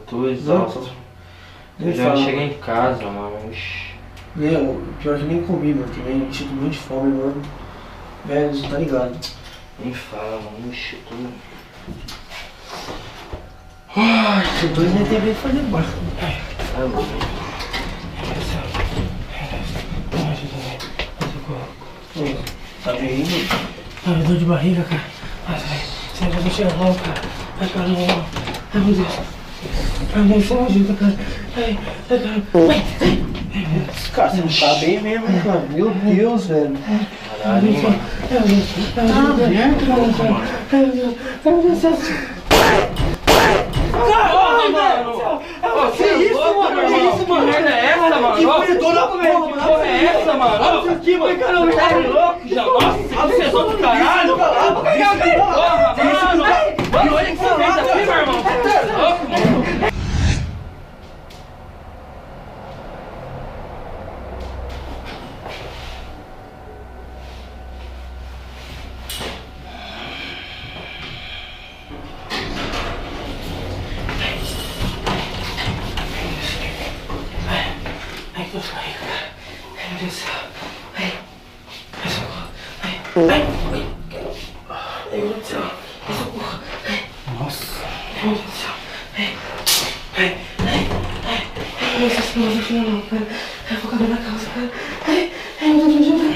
tô exausto. Eu já cheguei em casa, mano. Meu, pior que eu nem comi, mano. Também sinto muito de fome, mano. Velho, você tá ligado? Nem fala, mano. Ixi, eu tô... Ai, tô dois nem tem bem fazer barco. Ai, mano. Tá bem, mano? Ai, dor de barriga, cara. Ai, você vai deixar logo, cara. Ai, caramba. Ai, meu Deus. Ai, meu Deus, você me ajuda, cara. Ai, cara. Cara, você não tá bem mesmo, cara. Meu Deus, velho. Caralho, hein, mano. Ai, meu Deus. Ai, meu Deus. Ai, meu Deus. Ai, meu Deus. Caralho, mano! Que isso, mano? Que merda é essa, mano? Que corredora, mano! Que porra é essa, mano? Olha isso aqui, mano! Caramba, tá louco já? Nossa, que obsessão do caralho! Porra, mano! Olha que você fez aqui, meu irmão! Você tá louco, mano? Ai, tô saindo, cara. Ai, meu Deus do céu. Ai, socorro. Ai, ai, ai, meu Deus do céu. Ai, socorro. Ai, nossa. Ai, meu Deus do céu. Ai, ai, ai, ai. Ai, meu Deus do céu, não, cara. Ai, vou caber na calça, cara. Ai, ai, meu Deus, me ajuda.